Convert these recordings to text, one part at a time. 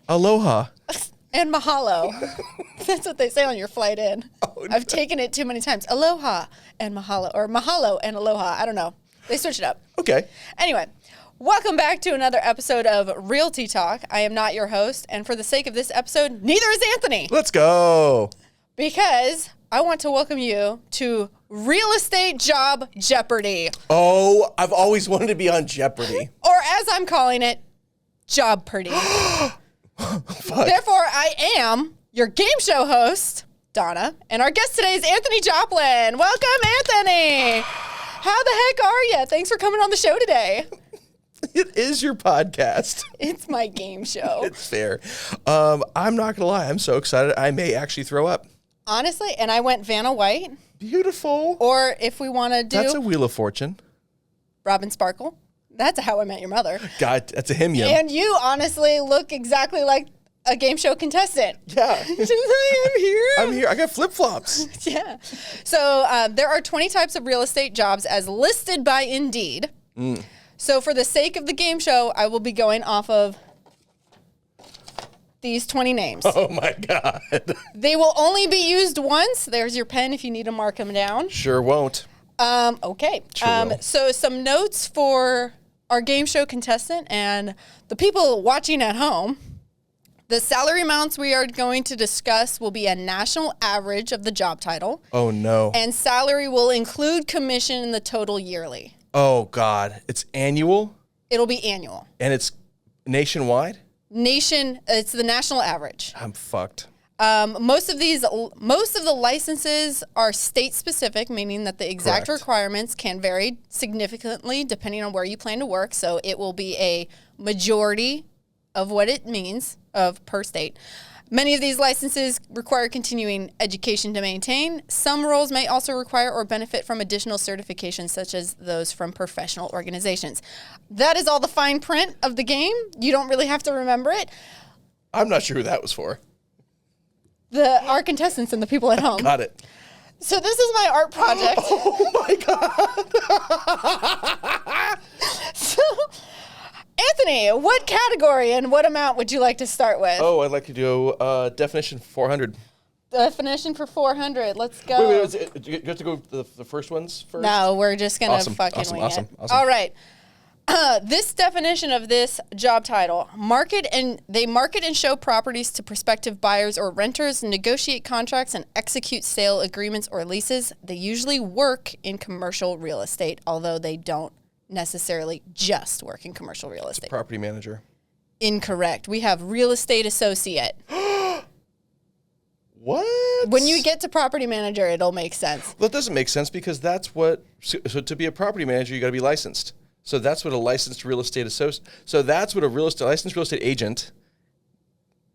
Aloha. And mahalo. That's what they say on your flight in. Oh, I've taken it too many times. Aloha and mahalo, or mahalo and aloha. I don't know. They switch it up. Okay. Anyway, welcome back to another episode of Realty Talk. I am not your host, and for the sake of this episode, neither is Anthony. Let's go. Because I want to welcome you to Estate Job Jeopardy. Oh, I've always wanted to be on Jeopardy. Or as I'm calling it, Job-pardy. Therefore, I am your game show host, Donna, and our guest today is Anthony Joplin. Welcome, Anthony. How the heck are you? Thanks for coming on the show today. It is your podcast. It's my game show. It's fair. I'm not going to lie. I'm so excited. I may actually throw up. Honestly, and I went Vanna White. Beautiful. Or if we want to do... That's a Wheel of Fortune. Robin Sparkle. That's How I Met Your Mother. God, that's a hymn. And you honestly look exactly like a game show contestant. Yeah. I'm here. I'm here. I got flip-flops. Yeah. So there are 20 types of real estate jobs as listed by Indeed. So for the sake of the game show, I will be going off of these 20 names. Oh, my God. They will only be used once. There's your pen if you need to mark them down. Sure won't. Okay. Sure will. So some notes for our game show contestant and the people watching at home. The salary amounts we are going to discuss will be a national average of the job title. Oh, no. And salary will include commission in the total yearly. Oh, God. It's annual? It'll be annual. And it's nationwide? It's the national average. I'm fucked. Most of the licenses are state specific, meaning that the exact Correct. requirements can vary significantly depending on where you plan to work. So it will be a majority of what it means per state. Many of these licenses require continuing education to maintain. Some roles may also require or benefit from additional certifications, such as those from professional organizations. That is all the fine print of the game. You don't really have to remember it. I'm not sure who that was for. Our contestants and the people at home. Got it. So this is my art project. Oh, my God. So, Anthony, what category and what amount would you like to start with? Oh, I'd like to do definition 400. Definition for 400. Let's go. Wait, do you have to go the first ones first? No, we're just going to Awesome, fucking awesome, wing awesome, it. awesome. All right. This definition of this job title, they market and show properties to prospective buyers or renters, negotiate contracts, and execute sale agreements or leases. They usually work in commercial real estate, although they don't necessarily just work in commercial real estate. Property manager. Incorrect. We have real estate associate. What? When you get to property manager, it'll make sense. Well, it doesn't make sense because that's what... So to be a property manager, you got to be licensed. So that's what a licensed real estate associate... So that's what a licensed real estate agent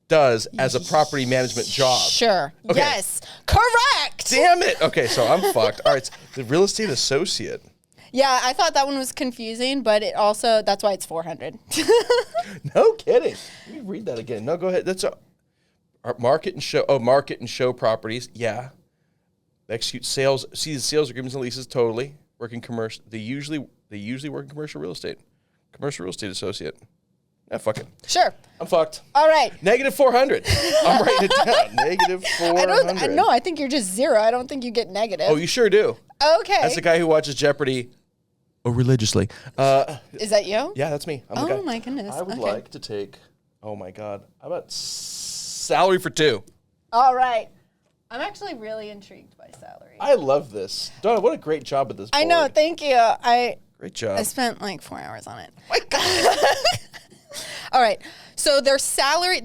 does as a property management job. Sure. Okay. Yes. Correct. Damn it. Okay, so I'm fucked. All right, so the real estate associate. Yeah, I thought that one was confusing, but that's why it's 400. No kidding. Let me read that again. No, go ahead. That's market and show. Oh, market and show properties. Yeah. Execute sales. See the sales agreements and leases. Totally. Working commercial. They usually work in commercial real estate. Commercial real estate associate. Yeah, fuck it. Sure. I'm fucked. All right. Negative 400. I'm writing it down. Negative 400. No, I think you're just zero. I don't think you get negative. Oh, you sure do. Okay. That's the guy who watches Jeopardy. Oh, religiously. Is that you? Yeah, that's me. I'm the guy. Oh, my goodness. I would Okay. like to take, oh my God, how about salary for 2? All right. I'm actually really intrigued by salary. I love this. Donna, what a great job with this board. I know. Thank you. Great job. I spent like 4 hours on it. My God. All right. So their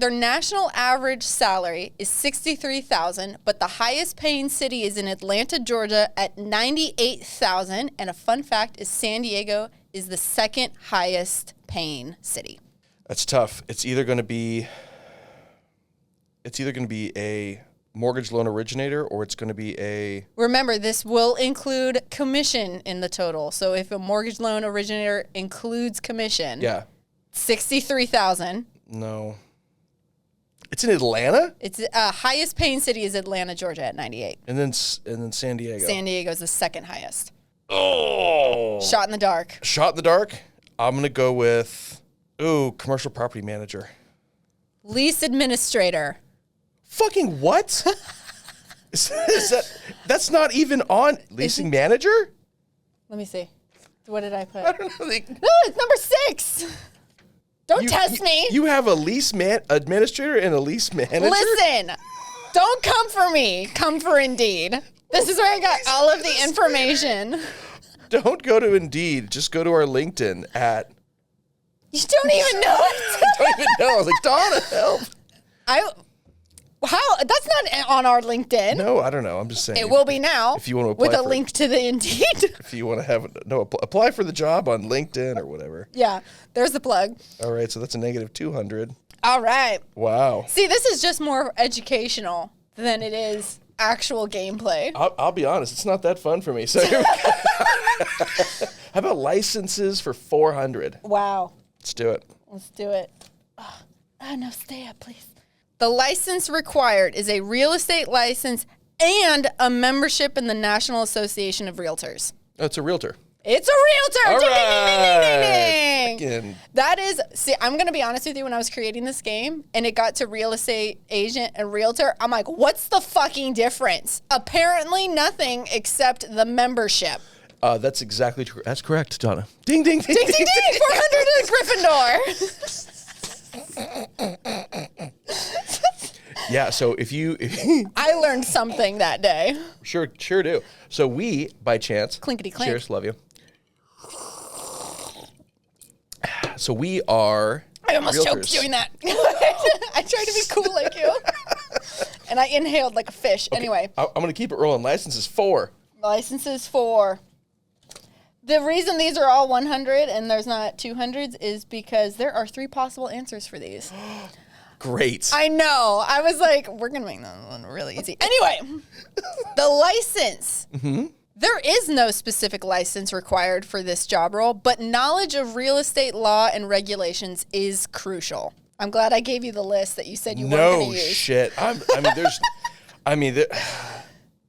national average salary is $63,000, but the highest paying city is in Atlanta, Georgia at $98,000. And a fun fact is San Diego is the second highest paying city. That's tough. It's either going to be a mortgage loan originator or it's going to be a... Remember, this will include commission in the total. So if a mortgage loan originator includes commission, Yeah. $63,000. No. It's in Atlanta? It's highest paying city is Atlanta, Georgia at 98. And then San Diego. San Diego is the second highest. Oh. Shot in the dark. Shot in the dark? I'm going to go with, commercial property manager. Lease administrator. Fucking what? That's not even on leasing manager? Let me see. What did I put? I don't know. No, it's number 6. Don't test me. You have a lease administrator and a lease manager? Listen, don't come for me. Come for Indeed. This is where I got all of the information. Don't go to Indeed. Just go to our LinkedIn at... You don't even know it. I don't even know. I was like, Donna, help. How? That's not on our LinkedIn. No, I don't know. I'm just saying. It will be now. If you want to apply with a link to the Indeed. If you want to apply for the job on LinkedIn or whatever. Yeah, there's the plug. All right, so that's a negative 200. All right. Wow. See, this is just more educational than it is actual gameplay. I'll be honest, it's not that fun for me. So here we go. How about licenses for 400? Wow. Let's do it. Let's do it. Oh, no, stay up, please. The license required is a real estate license and a membership in the National Association of Realtors. Oh, it's a realtor. It's a realtor. All Ding, right. ding, ding, ding, ding, ding. Freaking- That is, see, I'm going to be honest with you. When I was creating this game and it got to real estate agent and realtor, I'm like, what's the fucking difference? Apparently nothing except the membership. That's exactly true. That's correct, Donna. Ding, ding, ding, Ding, ding, ding. 400 is Gryffindor. Yeah, so if you I learned something that day. sure do. So we, by chance, Clinkety clink. cheers, love you. So we are I almost realtors. choked doing that. I tried to be cool like you. And I inhaled like a fish. Okay, Anyway. I'm going to keep it rolling. Licenses 4. Licenses for. The reason these are all 100 and there's not 200s is because there are 3 possible answers for these. Great. I know. I was like, we're going to make that one really easy. Anyway, the license. Mm-hmm. There is no specific license required for this job role, but knowledge of real estate law and regulations is crucial. I'm glad I gave you the list that you said you weren't going to use. No shit.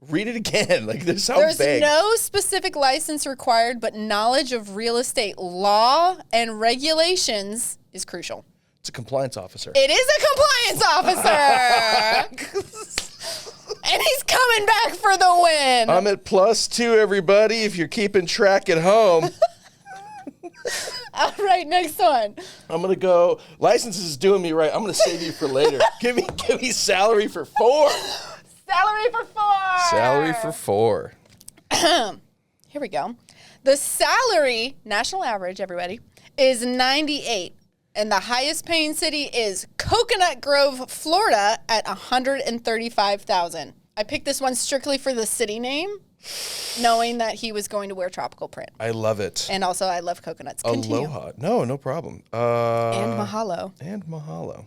Read it again. Like, this sounds There's vague. no specific license required, but knowledge of real estate law and regulations is crucial. It's a compliance officer. It is a compliance officer. And he's coming back for the win. I'm at +2, everybody, if you're keeping track at home. All right, next one. I'm going to go. Licenses is doing me right. I'm going to save you for later. Give me salary for 4. Salary for 4. Salary for 4. Here we go. The salary, national average, everybody, is 98. And the highest paying city is Coconut Grove, Florida at $135,000. I picked this one strictly for the city name, knowing that he was going to wear tropical print. I love it. And also, I love coconuts. Continue. Aloha. No problem. And mahalo. And mahalo.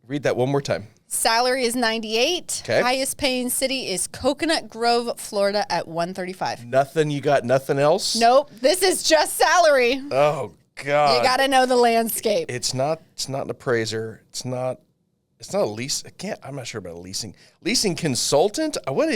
Read that one more time. Salary is 98. Okay. Highest paying city is Coconut Grove, Florida at $135,000. Nothing, you got nothing else? Nope. This is just salary. Oh, God. You got to know the landscape. It's not an appraiser. It's not a lease. I'm not sure about a leasing consultant. What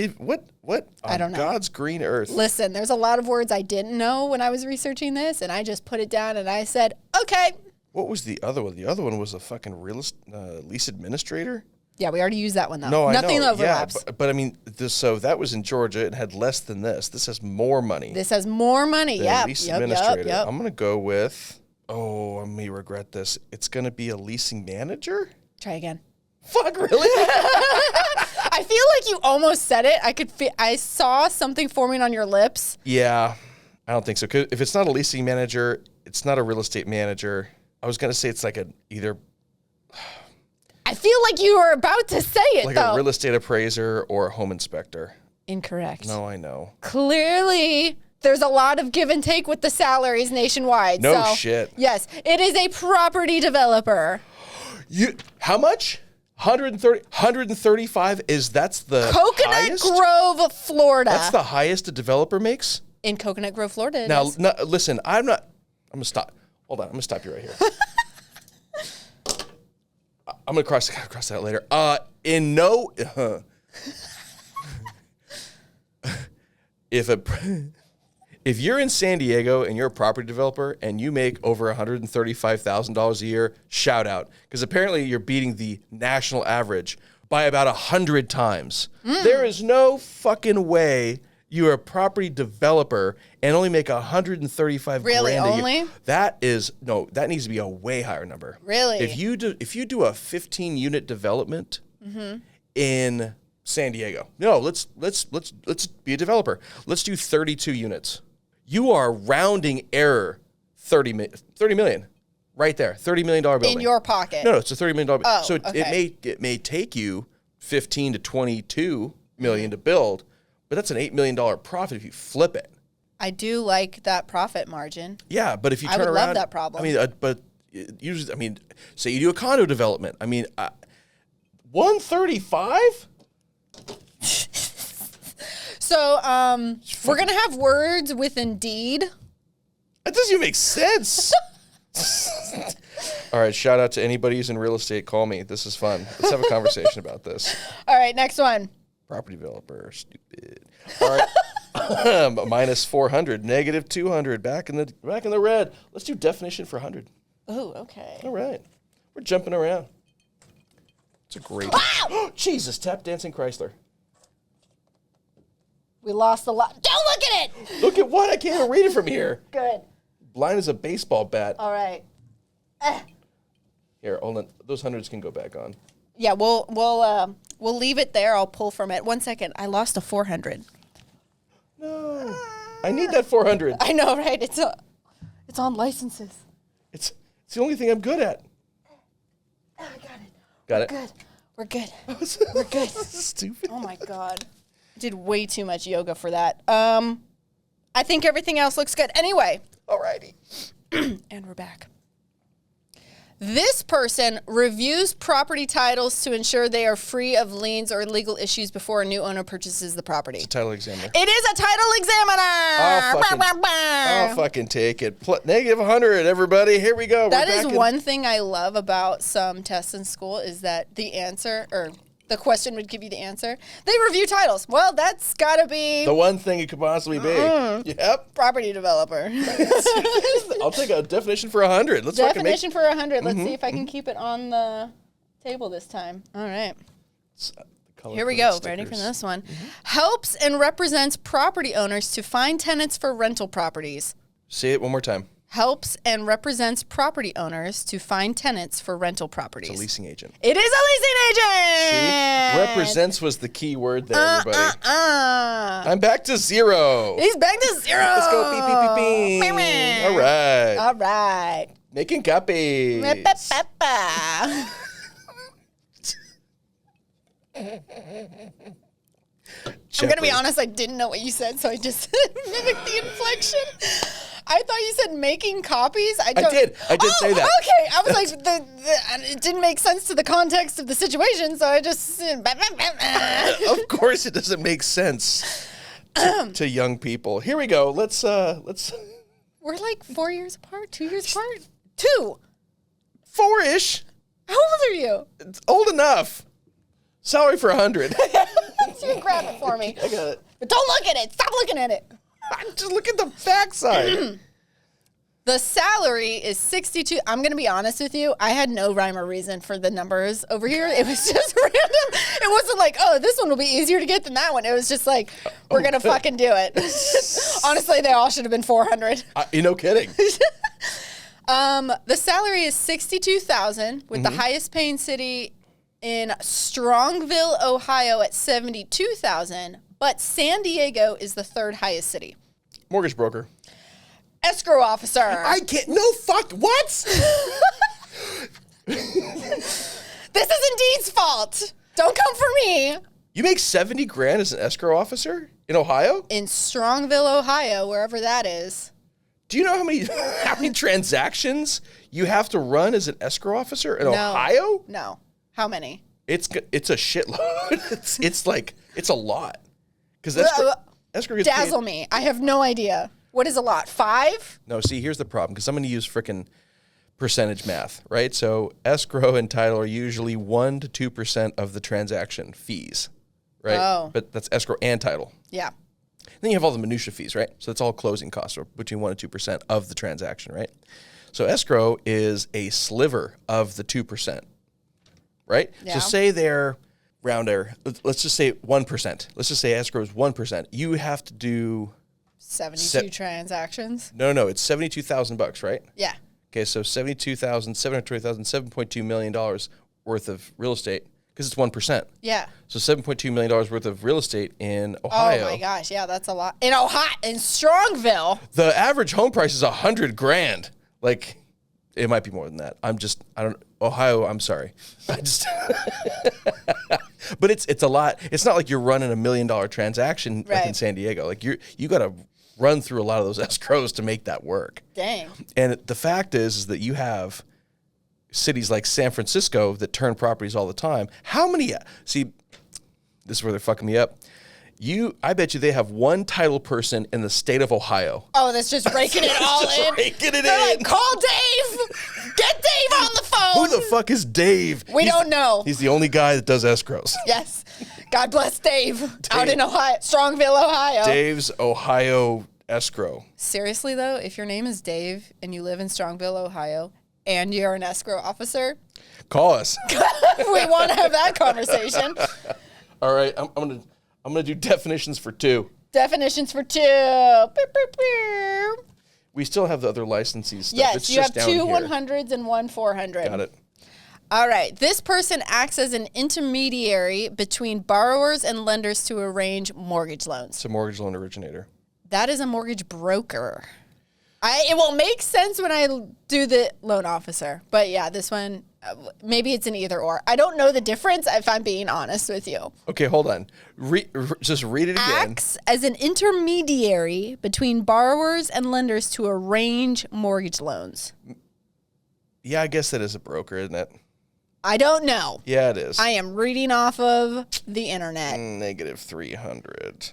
I don't know. God's green earth. Listen, there's a lot of words I didn't know when I was researching this, and I just put it down and I said, okay. What was the other one? The other one was a fucking lease administrator. Yeah, we already used that one though. No, Nothing I know. overlaps. Yeah, but I mean, so that was in Georgia. It had less than this. This has more money. This has more money. than lease administrator. Yep. I'm gonna go with. Oh, I may regret this. It's gonna be a leasing manager. Try again. Fuck, really? I feel like you almost said it. I saw something forming on your lips. Yeah, I don't think so. 'Cause if it's not a leasing manager, it's not a real estate manager. I was gonna say it's like either I feel like you were about to say it like though. a real estate appraiser or a home inspector. Incorrect. No, I know. Clearly, there's a lot of give and take with the salaries nationwide. No so, shit. Yes, it is a property developer. How much? 135 that's the Coconut highest? Grove, Florida. That's the highest a developer makes? In Coconut Grove, Florida. Now, listen, I'm going to stop. Hold on. I'm going to stop you right here. I'm going to cross that later. If you're in San Diego and you're a property developer and you make over $135,000 a year, shout out. Because apparently you're beating the national average by about 100 times. There is no fucking way you're a property developer and only make 135 Really, grand a year. only? That needs to be a way higher number. Really? If you do a 15-unit development in San Diego. No, let's be a developer. Let's do 32 units. You are rounding error 30 million right there. $30 million building. In your pocket. No, it's a $30 million. Oh, so okay. it may take you 15 to 22 million to build, but that's an $8 million profit if you flip it. I do like that profit margin. Yeah, but if you turn I would around, love that problem. I mean, but usually, I mean, say you do a condo development. I mean, 135. So we're gonna have words with Indeed. That doesn't even make sense. All right, shout out to anybody who's in real estate. Call me. This is fun. Let's have a conversation about this. All right, next one. Property developer, stupid. All right, minus 400, negative 200, back in the red. Let's do definition for 100. Oh, okay. All right, we're jumping around. It's a great. Jesus, tap dancing Chrysler. We lost a lot. Don't look at it. Look at what? I can't even read it from here. Good. Blind as a baseball bat. All right. Here, hold on. Those hundreds can go back on. Yeah, we'll leave it there. I'll pull from it. 1 second. I lost a 400. No, I need that 400. I know, right? It's on licenses. It's the only thing I'm good at. Oh, I got it. Got it. Good. We're good. We're good. Stupid. Oh my God. I did way too much yoga for that. I think everything else looks good. Anyway. Alrighty. And we're back. This person reviews property titles to ensure they are free of liens or legal issues before a new owner purchases the property. It's a title examiner. It is a title examiner. I'll fucking take it. Negative 100, everybody. Here we go. That is one thing I love about some tests in school is that the answer or the question would give you the answer. They review titles. Well, that's got to be the one thing it could possibly be. Yep. Property developer. I'll take a definition for 100. Let's definition for 100. Let's see if I can keep it on the table this time. All right. Here we go. Ready for this one. Helps and represents property owners to find tenants for rental properties. Say it one more time. Helps and represents property owners to find tenants for rental properties. It's a leasing agent. It is a leasing agent. See? Represents was the key word there, everybody. I'm back to 0. He's back to 0. Let's go. Beep, beep, beep, beep. All right. All right. Making copies. I'm going to be honest, I didn't know what you said, so I just mimicked the inflection. I thought you said making copies. I did say that. Okay. I was like, it didn't make sense to the context of the situation, so I just... Of course it doesn't make sense to young people. Here we go. Let's... We're like 4 years apart, 2 years apart. 2. 4-ish. How old are you? It's old enough. Salary for 100. You grab it for me. I got it. But don't look at it. Stop looking at it. Just look at the backside. The salary is 62. I'm going to be honest with you. I had no rhyme or reason for the numbers over here. It was just random. It wasn't like, oh, this one will be easier to get than that one. It was just like, we're going to fucking do it. Honestly, they all should have been 400. No kidding. The salary is $62,000 with the highest paying city in Strongville, Ohio at $72,000, but San Diego is the 3rd highest city. Mortgage broker. Escrow officer. I can't. No, fuck. What? This is Indeed's fault. Don't come for me. You make 70 grand as an escrow officer in Ohio? In Strongville, Ohio, wherever that is. Do you know how many transactions you have to run as an escrow officer in Ohio? No. How many? It's a shitload. it's a lot. Because escrow gets dazzle me. I have no idea. What is a lot? 5? No, see, here's the problem. Because I'm going to use frickin' percentage math, right? So escrow and title are usually 1 to 2% of the transaction fees, right? Oh. But that's escrow and title. Yeah. Then you have all the minutia fees, right? So that's all closing costs, or between 1% and 2% of the transaction, right? So escrow is a sliver of the 2%, right? Yeah. So say they're round error. Let's just say 1%. Let's just say escrow is 1%. You have to do 72 transactions. No, it's $72,000, right? Yeah. Okay, so $72,720,000, $7.2 million worth of real estate, because it's 1%. Yeah. So $7.2 million worth of real estate in Ohio. Oh my gosh, yeah, that's a lot. In Ohio, in Strongville. The average home price is $100,000. Like, it might be more than that. Ohio, I'm sorry. But it's a lot. It's not like you're running $1 million transaction like in San Diego. Like you got to run through a lot of those escrows to make that work. Dang. And the fact is that you have cities like San Francisco that turn properties all the time. How many? See, this is where they're fucking me up. I bet you they have one title person in the state of Ohio. Oh, that's just raking it all in. Raking it They're in. like, call Dave. Get Dave on the phone. Who the fuck is Dave? We don't know. He's the only guy that does escrows. Yes. God bless Dave. Out in Ohio, Strongville, Ohio. Dave's Ohio escrow. Seriously, though, if your name is Dave and you live in Strongville, Ohio, and you're an escrow officer, call us. We want to have that conversation. All right, I'm gonna do definitions for 2. Definitions for 2. Beep, beep, beep. We still have the other licensees stuff. Yes, it's you just have down 2 here. 100s and 1 400. Got it. All right. This person acts as an intermediary between borrowers and lenders to arrange mortgage loans. It's a mortgage loan originator. That is a mortgage broker. It will make sense when I do the loan officer. But yeah, this one, maybe it's an either or. I don't know the difference if I'm being honest with you. Okay, hold on. Just read it again. Acts as an intermediary between borrowers and lenders to arrange mortgage loans. Yeah, I guess that is a broker, isn't it? I don't know. Yeah, it is. I am reading off of the internet. Negative 300.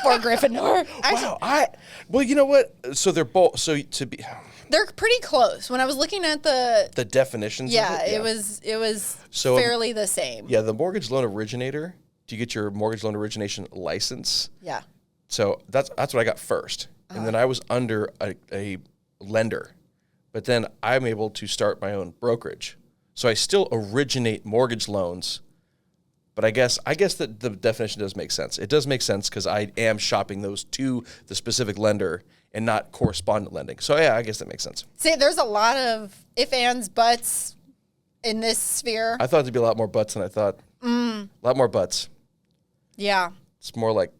For Gryffindor. Wow. Well, you know what? So they're both. So They're pretty close. When I was looking at the definitions. yeah, of it was So, fairly the same. Yeah, the mortgage loan originator. Do you get your mortgage loan origination license? Yeah. So that's what I got first, and then I was under a lender, but then I'm able to start my own brokerage. So I still originate mortgage loans. But I guess that the definition does make sense. It does make sense because I am shopping those to the specific lender and not correspondent lending. So yeah, I guess that makes sense. See, there's a lot of if, ands, buts in this sphere. I thought there'd be a lot more butts than I thought. A lot more butts. Yeah. It's more like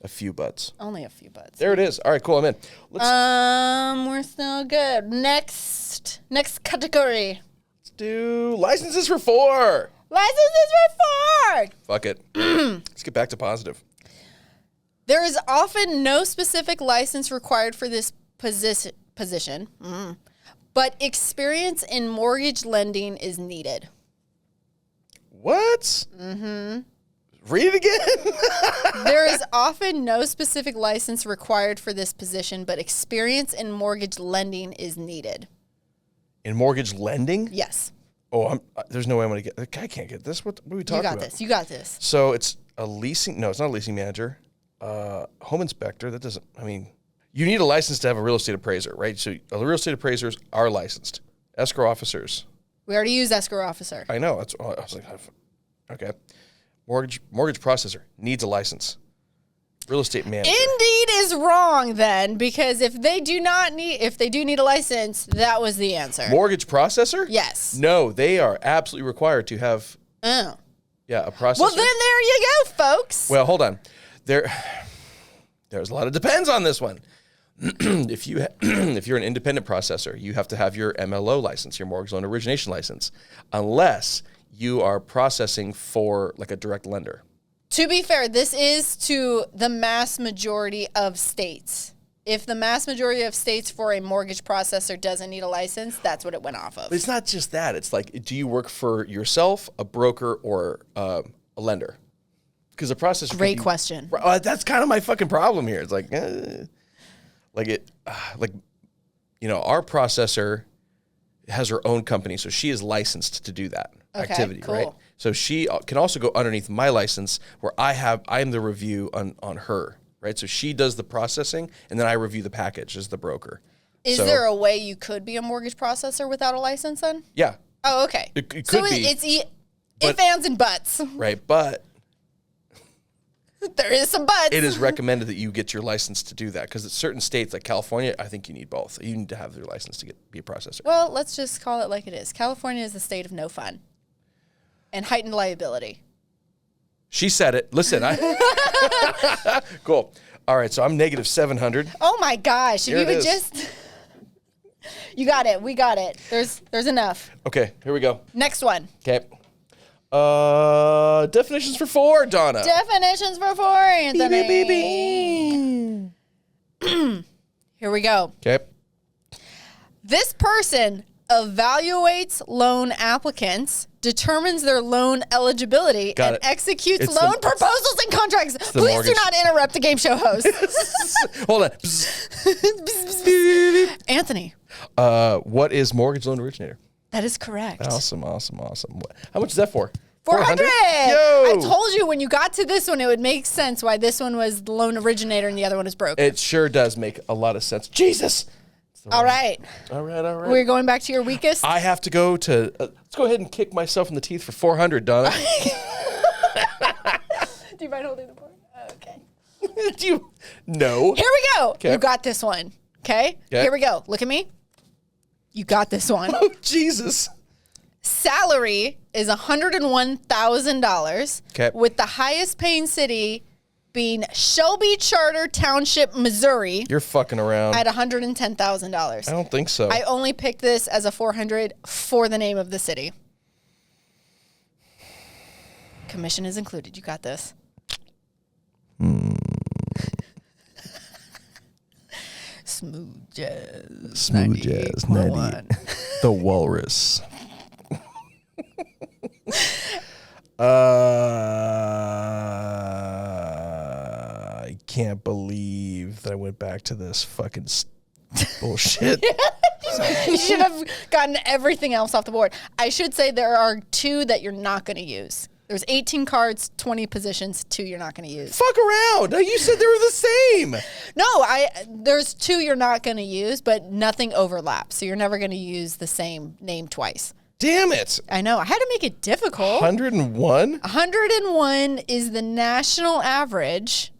a few butts. Only a few buts. There it is. All right, cool. I'm in. We're still good. Next category. Let's do licenses for 4. Licenses for 4. Fuck it. Let's get back to positive. There is often no specific license required for this position, but experience in mortgage lending is needed. What? Mm-hmm. Read it again. There is often no specific license required for this position, but experience in mortgage lending is needed. In mortgage lending? Yes. Oh, there's no way I'm going to get... I can't get this. What are we talking about? You got this. So it's a leasing... No, it's not a leasing manager. Home inspector. That doesn't... I mean, you need a license to have a real estate appraiser, right? So real estate appraisers are licensed. Escrow officers. We already used escrow officer. I know. I was like, okay. Mortgage processor needs a license. Real estate manager. Indeed is wrong then, because if they do need a license, that was the answer. Mortgage processor? Yes. No, they are absolutely required to have... Oh. Yeah, a processor. Well, then there you go, folks. Well, hold on. There's a lot of depends on this one. If you're an independent processor, you have to have your MLO license, your mortgage loan origination license, unless you are processing for like a direct lender. To be fair, this is to the mass majority of states. If the mass majority of states for a mortgage processor doesn't need a license, that's what it went off of. But it's not just that. It's like, do you work for yourself, a broker, or a lender? Because a processor. Great question. That's kind of my fucking problem here. It's like, our processor has her own company, so she is licensed to do that activity, cool. right? So she can also go underneath my license, where I am the review on her. right? So she does the processing, and then I review the package as the broker. Is there a way you could be a mortgage processor without a license then? Yeah. Oh, okay. It could so be. It's if, ands, and buts. Right, but there is some buts. it is recommended that you get your license to do that because at certain states like California, I think you need both. You need to have your license to be a processor. Well, let's just call it like it is. California is the state of no fun and heightened liability. She said it. Listen, cool. All right, so I'm negative 700. Oh my gosh! Here You it would is. just. You got it. We got it. There's enough. Okay, here we go. Next one. Okay. Definitions for 4, Donna. Definitions for 4, Anthony. Beep, beep, beep. Here we go. Okay. This person evaluates loan applicants, determines their loan eligibility, Got and it. executes It's loan proposals and contracts. the Please mortgage. do not interrupt the game show host. Hold on. Anthony, What is mortgage loan originator? that is correct. Awesome. How much is that for? 400. Yo! I told you when you got to this one, it would make sense why this one was the loan originator and the other one is broker. It sure does make a lot of sense. Jesus. All right. All right. We're going back to your weakest. I have to go to. Let's go ahead and kick myself in the teeth for 400, Donna. Do you mind holding the board? Okay. Do you? No. Here we go. Okay. You got this one. Okay? Here we go. Look at me. You got this one. Oh, Jesus. Salary is $101,000. Okay. With the highest paying city being Shelby Charter Township, Missouri, You're fucking around. at $110,000. I don't think so. I only picked this as a 400 for the name of the city. Commission is included. You got this. Smooth jazz. Smooth jazz, 90. The Walrus. I can't believe that I went back to this fucking bullshit. You should have gotten everything else off the board. I should say there are 2 that you're not going to use. There's 18 cards, 20 positions, 2 you're not going to use. Fuck around. No, you said they were the same. No, there's 2 you're not going to use, but nothing overlaps. So you're never going to use the same name twice. Damn it. I know. I had to make it difficult. 101? 101 is the national average.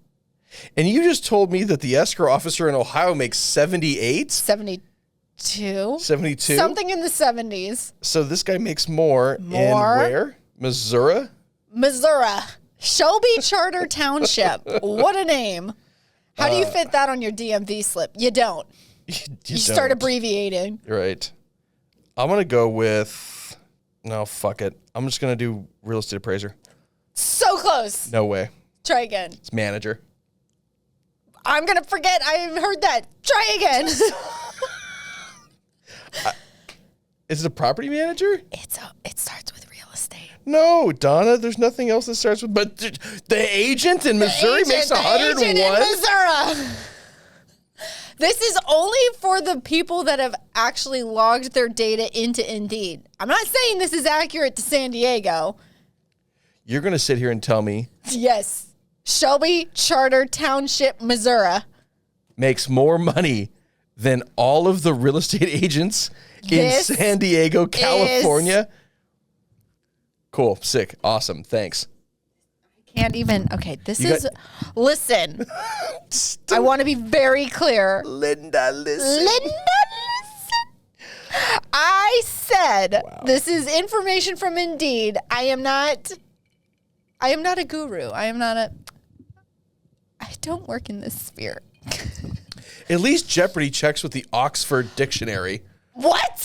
And you just told me that the escrow officer in Ohio makes 78? 72. 72? Something in the 70s. So this guy makes more. In where? Missouri? Missouri. Shelby Charter Township. What a name. How do you fit that on your DMV slip? You don't. You start abbreviating. Right. I'm going to go with, no, fuck it. I'm just going to do real estate appraiser. So close. No way. Try again. It's manager. I'm going to forget. I heard that. Try again. Is it a property manager? It starts with real estate. No, Donna, there's nothing else that starts with, but the agent in Missouri makes 101? The agent in Missouri. This is only for the people that have actually logged their data into Indeed. I'm not saying this is accurate to San Diego. You're going to sit here and tell me Yes. Shelby Charter Township, Missouri. makes more money than all of the real estate agents in San Diego, California? Cool. Sick. Awesome. Thanks. Can't even. Okay, listen. I want to be very clear. Linda, listen. I said this is information from Indeed. I am not a guru. I don't work in this sphere. At least Jeopardy checks with the Oxford Dictionary. What?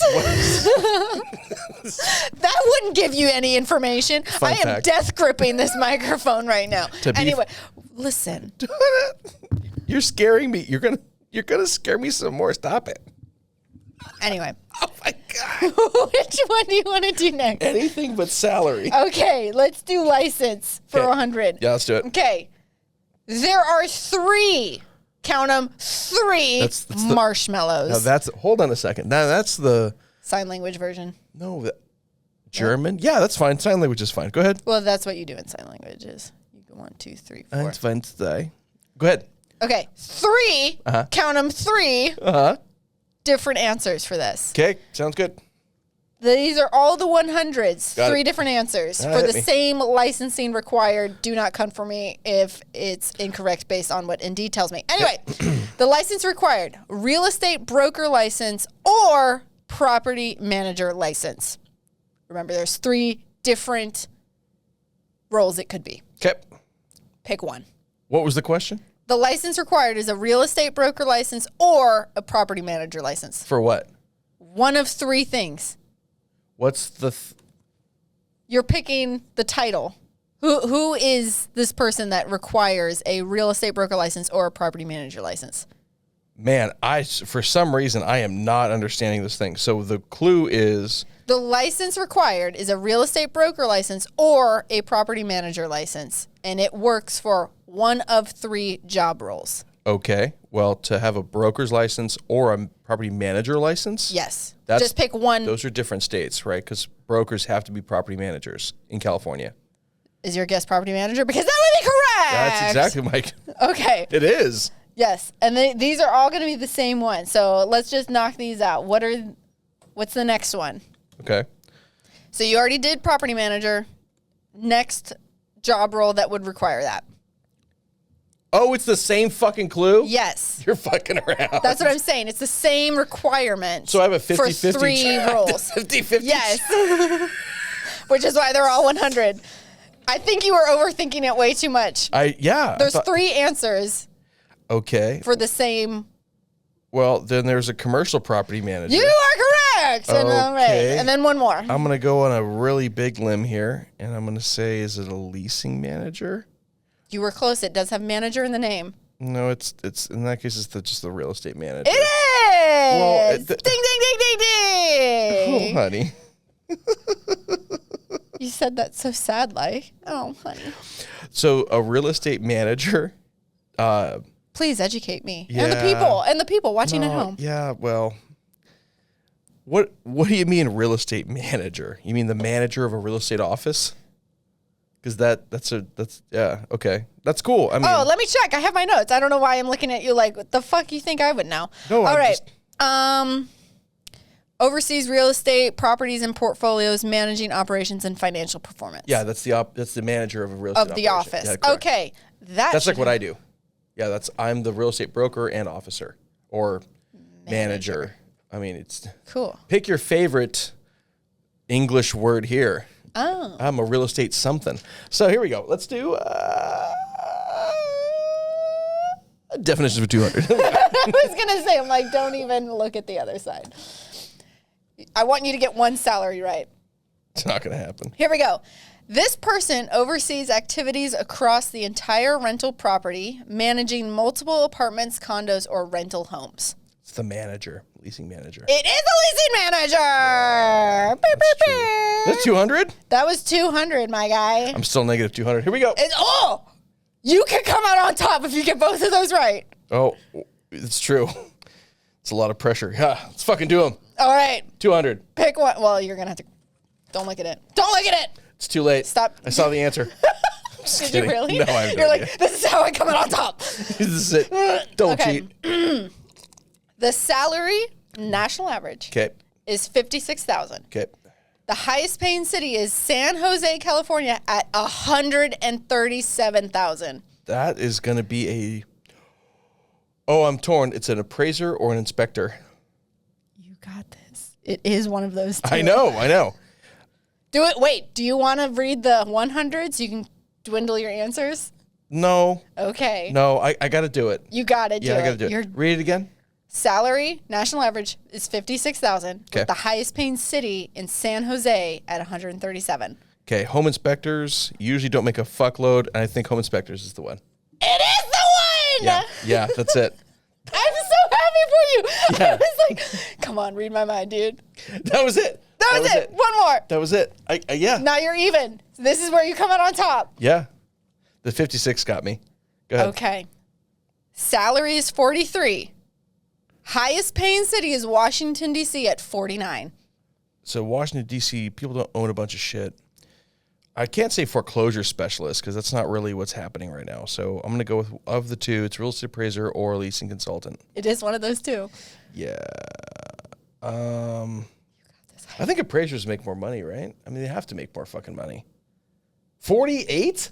That wouldn't give you any information. I am fact. death gripping this microphone right now. Anyway, listen. You're scaring me. You're gonna scare me some more. Stop it. Anyway. Oh my God. Which one do you want to do next? Anything but salary. Okay, let's do license for 100. Yeah, let's do it. Okay. There are 3, count them, 3 That's the- marshmallows. Now hold on a second. Now that's the Sign language version. German. Yeah, that's fine. Sign language is fine. Go ahead. Well, that's what you do in sign language is. You go 1, 2, 3, 4. That's fine today. Go ahead. Okay, 3, count them 3 different answers for this. Okay, sounds good. These are all the 100s. Got 3 it. different answers Ah, for hit the me. same licensing required. Do not come for me if it's incorrect based on what Indeed tells me. Anyway, the license required: real estate broker license or property manager license. Remember, there's 3 different roles it could be. Okay. Pick one. What was the question? The license required is a real estate broker license or a property manager license. For what? One of 3 things. What's the... You're picking the title. Who is this person that requires a real estate broker license or a property manager license? Man, for some reason, I am not understanding this thing. So the clue is... The license required is a real estate broker license or a property manager license, and it works for one of 3 job roles. Okay. Well, to have a broker's license or a property manager license? Yes. Just pick one. Those are different states, right? Because brokers have to be property managers in California. Is your guess property manager? Because that would be correct. That's exactly, Mike. Okay. It is. Yes. And these are all going to be the same one. So let's just knock these out. What's the next one? Okay. So you already did property manager. Next job role that would require that. Oh, it's the same fucking clue? Yes. You're fucking around. That's what I'm saying. It's the same requirement. So I have a 50-50 for 3 roles. 50-50. Yes. Which is why they're all 100. I think you were overthinking it way too much. There's 3 answers Okay. for the same. Well, then there's a commercial property manager. You are correct. Okay. And then one more. I'm going to go on a really big limb here, and I'm going to say, is it a leasing manager? You were close. It does have manager in the name. No, it's in that case, it's just the real estate manager. It is. Well, ding, ding, ding, ding, ding. Oh, honey. You said that so sad, like, oh, honey. So a real estate manager. Please educate me Yeah. and the people watching at home. Yeah, well, what do you mean real estate manager? You mean the manager of a real estate office? Because that's okay, that's cool. I mean, Oh, let me check. I have my notes. I don't know why I'm looking at you like, what the fuck you think I would know? No, all I'm right. Oversees real estate properties and portfolios, managing operations and financial performance. yeah, that's the manager of a real estate Of the operation. office. Yeah, correct. Okay. That's like what I do. Yeah, I'm the real estate broker and officer or manager. I mean, it's Cool. pick your favorite English word here. Oh. I'm a real estate something. So here we go. Let's do definitions for 200. I was going to say, I'm like, don't even look at the other side. I want you to get one salary right. It's not going to happen. Here we go. This person oversees activities across the entire rental property, managing multiple apartments, condos, or rental homes. It's the manager, leasing manager. It is a leasing manager. Beep, beep, beep. That's 200? That was 200, my guy. I'm still negative 200. Here we go. You can come out on top if you get both of those right. Oh, it's true. It's a lot of pressure. Yeah, let's fucking do them. All right. 200. Pick one. Well, you're going to have to. Don't look at it. Don't look at it. It's too late. Stop. I saw the answer. Just Did kidding. you really? No, I have no You're idea. like, this is how I come out on top. This is it. Don't Okay. cheat. The salary, national average, Okay. is $56,000. Okay. The highest paying city is San Jose, California at $137,000. That is going to be a... Oh, I'm torn. It's an appraiser or an inspector. You got this. It is one of those two. I know. Do it. Wait, do you want to read the 100 so you can dwindle your answers? No. Okay. No, I got to do it. You got to do it. Yeah, I got to do it. Your Read it again. salary, national average, is $56,000. Okay. With the highest paying city in San Jose at $137,000. Okay, home inspectors usually don't make a fuckload, and I think home inspectors is the one. It is the one! Yeah, that's it. I'm so happy for you. Yeah. I was like, come on, read my mind, dude. That was it. That was it. One more. That was it. Yeah. Now you're even. This is where you come out on top. Yeah. The 56 got me. Go ahead. Okay. Salary is 43. Highest paying city is Washington, D.C. at 49. So Washington, D.C., people don't own a bunch of shit. I can't say foreclosure specialist because that's not really what's happening right now. So I'm going to go with, of the two, it's real estate appraiser or leasing consultant. It is one of those two. Yeah. I think appraisers make more money, right? I mean, they have to make more fucking money. 48?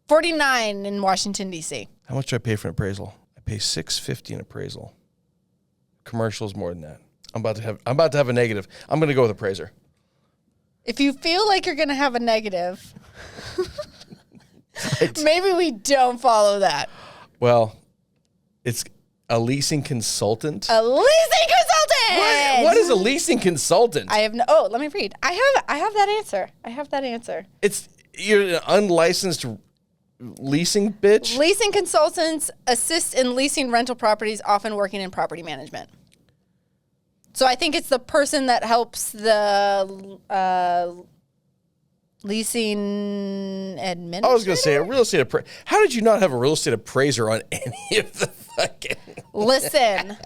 49 in Washington, D.C. How much do I pay for an appraisal? I pay $650 an appraisal. Commercials more than that. I'm about to have a negative. I'm going to go with appraiser. If you feel like you're going to have a negative, maybe we don't follow that. Well, it's a leasing consultant. A leasing consultant. What is a leasing consultant? I have no. Oh, let me read. I have that answer. You're an unlicensed leasing bitch. Leasing consultants assist in leasing rental properties, often working in property management. So I think it's the person that helps the leasing administrator. I was going to say a real estate appraiser. How did you not have a real estate appraiser on any of the fucking... Listen.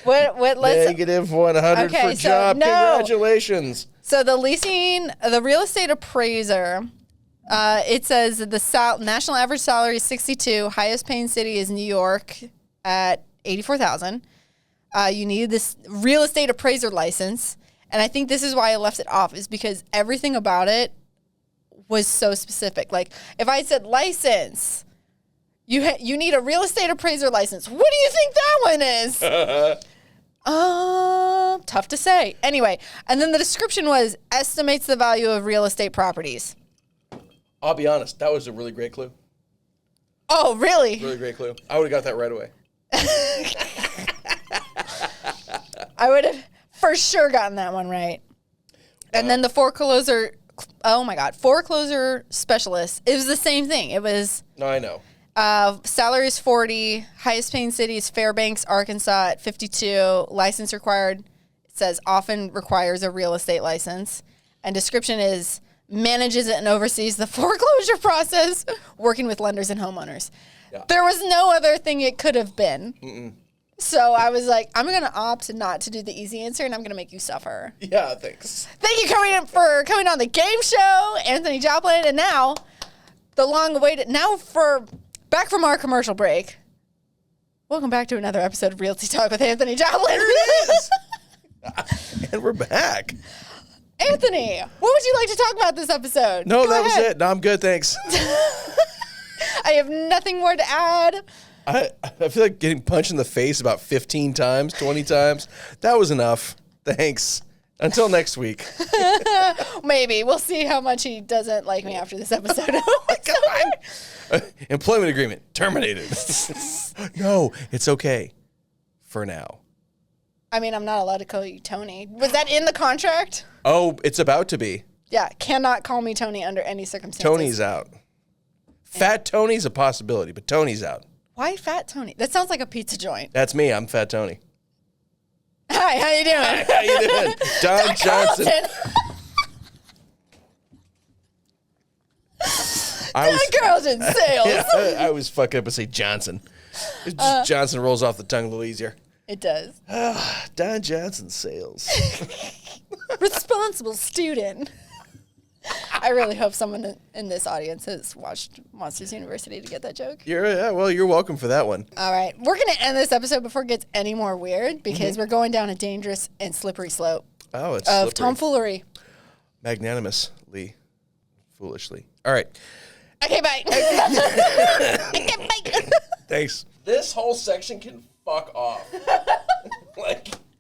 Let's... Negative 100 for job. No. Congratulations. So the real estate appraiser, it says that the national average salary is 62. Highest paying city is New York at 84,000. You need this real estate appraiser license. And I think this is why I left it off, is because everything about it was so specific. Like, if I had said license, you need a real estate appraiser license. What do you think that one is? Tough to say. Anyway, and then the description was estimates the value of real estate properties. I'll be honest, that was a really great clue. Oh, really? Really great clue. I would have got that right away. I would have for sure gotten that one right. And then the foreclosure specialist, it was the same thing. It was... No, I know. Salary is 40. Highest paying city is Fairbanks, Arkansas at 52. License required, it says often requires a real estate license. And description is manages and oversees the foreclosure process, working with lenders and homeowners. Yeah. There was no other thing it could have been. Mm-mm. So I was like, I'm going to opt not to do the easy answer, and I'm going to make you suffer. Yeah, thanks. Thank you for coming on the game show, Anthony Joplin. And now, the long-awaited, back from our commercial break. Welcome back to another episode of Realty Talk with Anthony Joplin. There it is. And we're back. Anthony, what would you like to talk about this episode? No, that was it. No, I'm good, thanks. I have nothing more to add. I feel like getting punched in the face about 15 times, 20 times. That was enough. Thanks. Until next week. Maybe. We'll see how much he doesn't like me after this episode. Oh, my God. Employment agreement terminated. No, it's okay. For now. I mean, I'm not allowed to call you Tony. Was that in the contract? Oh, it's about to be. Yeah, cannot call me Tony under any circumstances. Tony's out. Fat Tony's a possibility, but Tony's out. Why Fat Tony? That sounds like a pizza joint. That's me. I'm Fat Tony. Hi, how you doing? Hi, how you doing? Don Johnson. Don Carlton, sales. I was fucking up and say Johnson. Johnson rolls off the tongue a little easier. It does. Don Johnson, sales. Responsible student. I really hope someone in this audience has watched Monsters University to get that joke. You're welcome for that one. All right. We're going to end this episode before it gets any more weird because we're going down a dangerous and slippery slope of slippery. Tomfoolery. Magnanimously. Foolishly. All right. Okay, bye. Thanks. This whole section can fuck off.